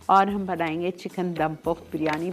और हम बनाएंगे चिकन दम पोक biryani.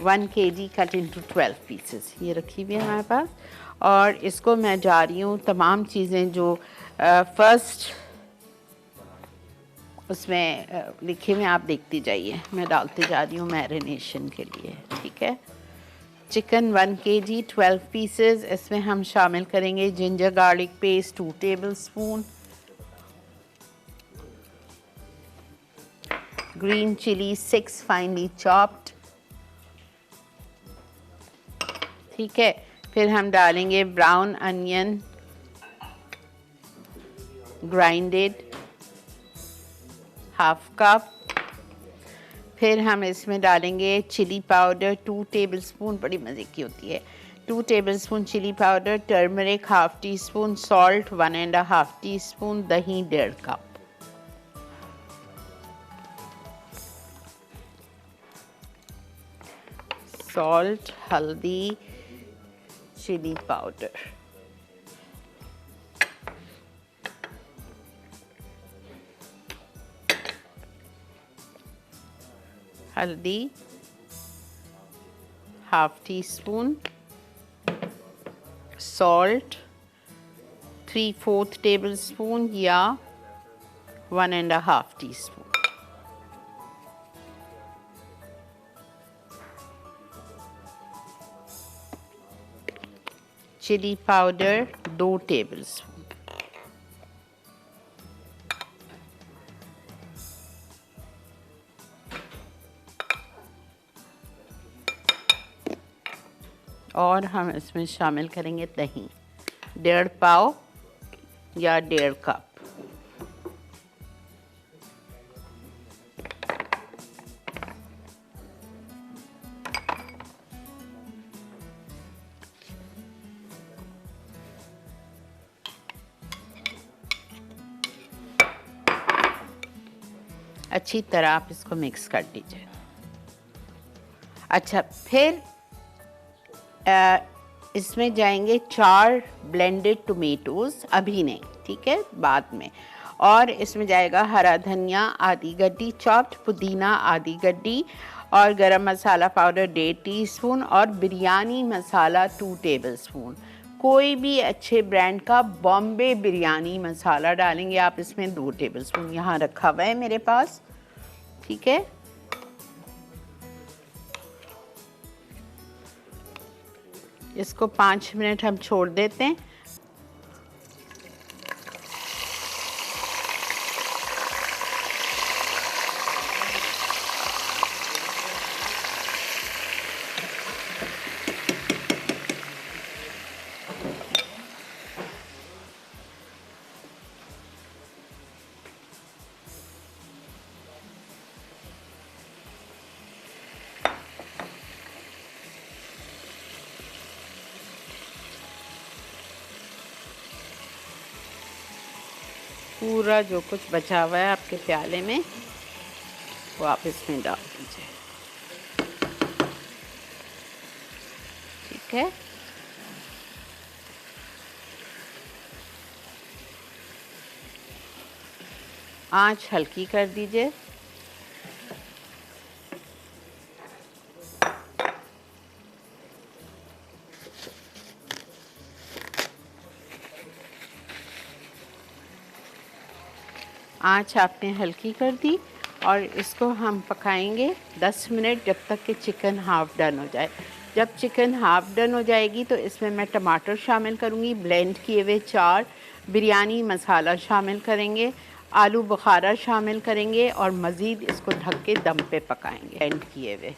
1 kg cut into 12 pieces ये रखी हुई है हमारे पास। और इसको मैं जा रही हूँ तमाम चीज़ें जो फर्स्ट उसमें लिखे हुए आप देखती जाइए, मैं डालते जा रही हूँ मैरिनेशन के लिए। ठीक है, चिकन 1 kg 12 पीसेस। इसमें हम शामिल करेंगे ginger garlic paste 2 tablespoon, green chilli 6 finely chopped. ठीक है, फिर हम डालेंगे brown onion grinded half cup. फिर हम इसमें डालेंगे चिली पाउडर 2 टेबलस्पून, बड़ी मज़े की होती है। 2 tablespoon chilli powder, turmeric half teaspoon, salt 1.5 teaspoon, दही 1.5 कप। सॉल्ट, हल्दी, चिली पाउडर, हल्दी half teaspoon, salt 3/4 tablespoon या 1.5 टीस्पून, चिली पाउडर 2 टेबलस्पून, और हम इसमें शामिल करेंगे दही 1.5 पाव या 1.5 कप। अच्छी तरह आप इसको मिक्स कर दीजिए। अच्छा, फिर इसमें जाएंगे 4 ब्लेंडेड टोमेटोज़, अभी नहीं, ठीक है, बाद में। और इसमें जाएगा हरा धनिया आधी गड्डी चॉप्ड, पुदीना आधी गड्डी, और गरम मसाला पाउडर 1.5 टीस्पून, और बिरयानी मसाला 2 टेबलस्पून। कोई भी अच्छे ब्रांड का बॉम्बे बिरयानी मसाला डालेंगे आप इसमें 2 टेबलस्पून, यहाँ रखा हुआ है मेरे पास। ठीक है, इसको 5 मिनट हम छोड़ देते हैं। पूरा जो कुछ बचा हुआ है आपके प्याले में वो आप इसमें डाल दीजिए। ठीक है, आंच हल्की कर दीजिए। आंच आपने हल्की कर दी और इसको हम पकाएंगे 10 मिनट, जब तक कि चिकन हाफ डन हो जाए। जब चिकन हाफ डन हो जाएगी तो इसमें मैं टमाटर शामिल करूँगी, ब्लेंड किए हुए 4, बिरयानी मसाला शामिल करेंगे, आलू बुखारा शामिल करेंगे, और मज़ीद इसको ढक के दम पे पकाएंगे ब्लेंड किए हुए।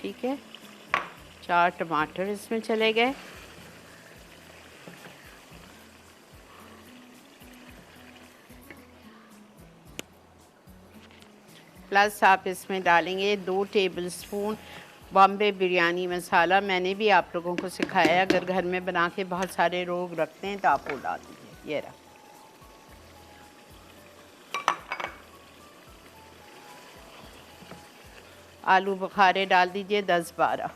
ठीक है, 4 टमाटर इसमें चले गए। प्लस आप इसमें डालेंगे 2 टेबलस्पून बॉम्बे बिरयानी मसाला। मैंने भी आप लोगों को सिखाया है, अगर घर में बना के बहुत सारे लोग रखते हैं तो आप वो डाल दीजिए। ये रहा, आलू बुखारे डाल दीजिए 10-12।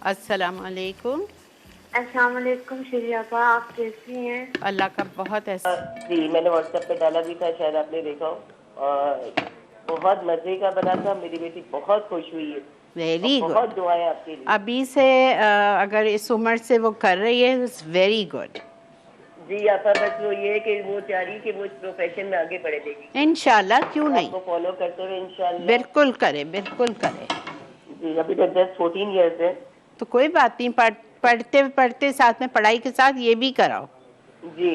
अस्सलाम वालेकुम। अस्सलाम वालेकुम शिरियापा, आप कैसी हैं? अल्लाह का बहुत जी, मैंने व्हाट्सएप पे डाला भी था, शायद आपने देखा हो। और बहुत मजे का बना था, मेरी बेटी बहुत खुश हुई है और वेरी बहुत गुड। दुआएं आपके लिए। अभी से अगर इस उम्र से वो कर रही है, इट्स वेरी गुड। जी आपा, बस वो ये है कि वो चाह रही कि वो इस प्रोफेशन में आगे बढ़ेगी, इंशाल्लाह, क्यों तो नहीं। आपको फॉलो करते हुए इंशाल्लाह। बिल्कुल करे, बिल्कुल करे। जी, अभी तो जस्ट 14 ईयर्स है। तो कोई बात नहीं, पढ़ते पढ़ते साथ में पढ़ाई के साथ ये भी कराओ। जी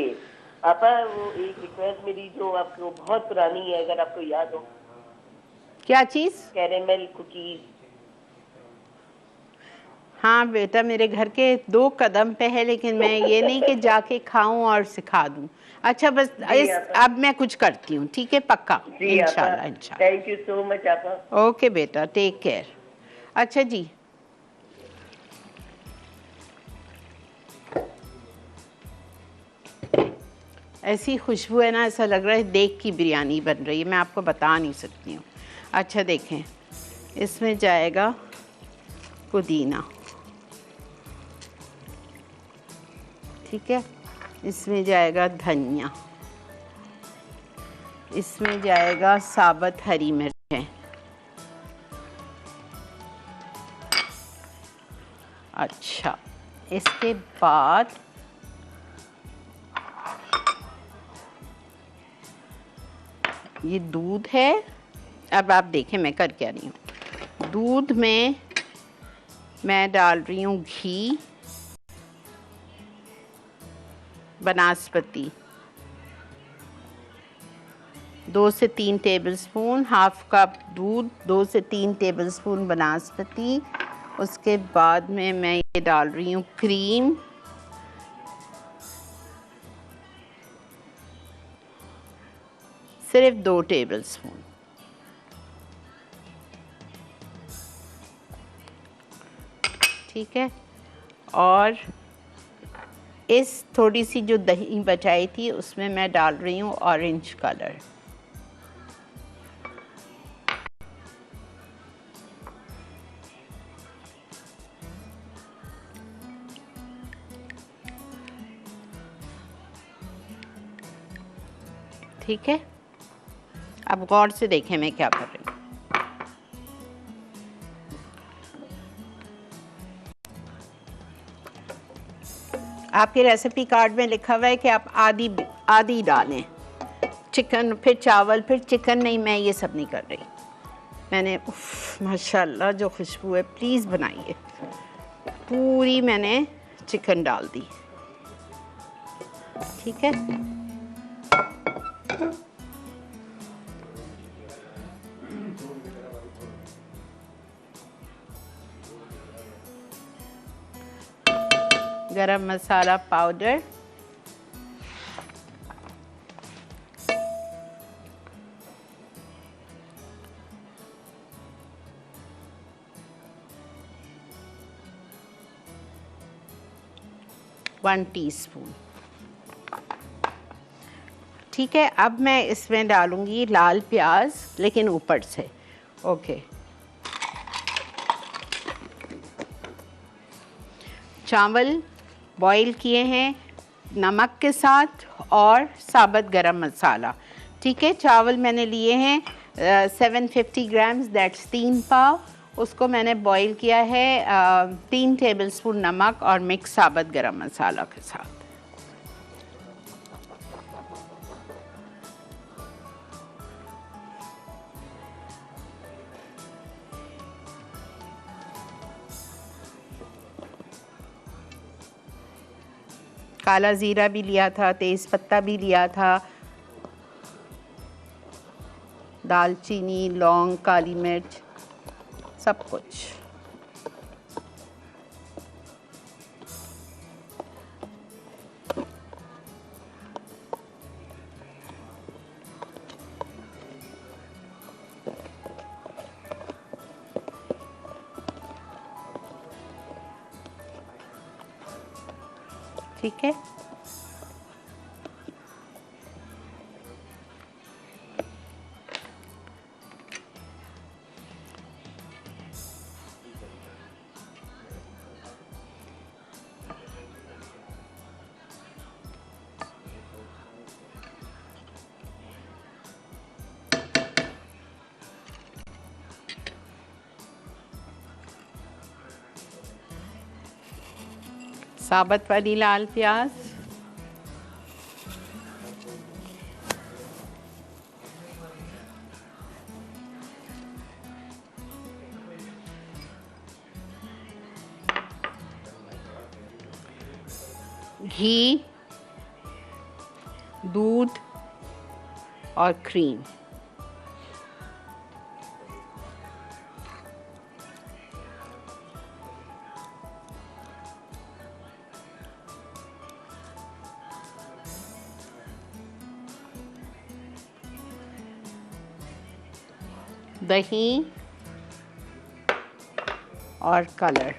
आपा, वो एक रिक्वेस्ट मेरी जो आपको बहुत पुरानी है, अगर आपको याद हो, क्या चीज़? Caramel cookies. हाँ बेटा, मेरे घर के 2 कदम पे है, लेकिन मैं ये नहीं कि जाके खाऊं और सिखा दूं। अच्छा बस जी इस आपा। अब मैं कुछ करती हूँ, ठीक है, पक्का। जी आपा, इंशाल्लाह इंशाल्लाह। थैंक यू सो मच आपा। ओके बेटा, टेक केयर। अच्छा जी, ऐसी खुशबू है ना, ऐसा लग रहा है देग की बिरयानी बन रही है, मैं आपको बता नहीं सकती हूँ। अच्छा देखें, इसमें जाएगा पुदीना, ठीक है, इसमें जाएगा धनिया, इसमें जाएगा साबुत हरी मिर्चें, अच्छा, इसके बाद ये दूध है। अब आप देखें मैं कर क्या रही हूँ। दूध में मैं डाल रही हूँ घी, बनास्पति 2 से 3 टेबलस्पून, हाफ कप दूध, 2 से 3 टेबलस्पून बनास्पति। उसके बाद में मैं ये डाल रही हूँ क्रीम, सिर्फ 2 टेबलस्पून, ठीक है। और इस थोड़ी सी जो दही बचाई थी उसमें मैं डाल रही हूँ ऑरेंज कलर, ठीक है। अब गौर से देखें मैं क्या कर रही हूँ। आपके रेसिपी कार्ड में लिखा हुआ है कि आप आधी आधी डालें चिकन, फिर चावल, फिर चिकन। नहीं, मैं ये सब नहीं कर रही। मैंने माशाल्लाह जो खुशबू है, प्लीज़ बनाइए। पूरी मैंने चिकन डाल दी, ठीक है। गरम मसाला पाउडर, वन टीस्पून, ठीक है। अब मैं इसमें डालूंगी लाल प्याज, लेकिन ऊपर से, ओके। चावल बॉईल किए हैं नमक के साथ और साबुत गरम मसाला, ठीक है। चावल मैंने लिए हैं 750 ग्राम्स, दैट्स 3 पाव। उसको मैंने बॉईल किया है 3 टेबलस्पून नमक और मिक्स साबुत गरम मसाला के साथ। काला ज़ीरा भी लिया था, तेज़ पत्ता भी लिया था, दालचीनी, लौंग, काली मिर्च, सब कुछ। ठीक है। साबुत वाली लाल प्याज, घी, दूध और क्रीम। दही और कलर।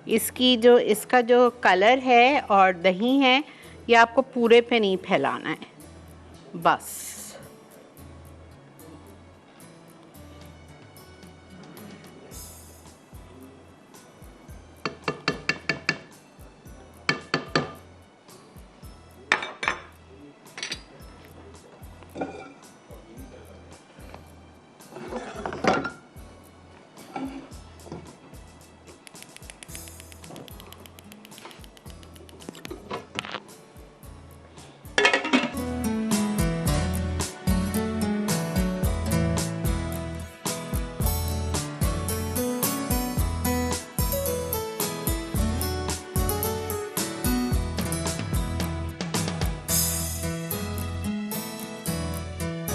इसका जो कलर है और दही है, ये आपको पूरे पे नहीं फैलाना है, बस।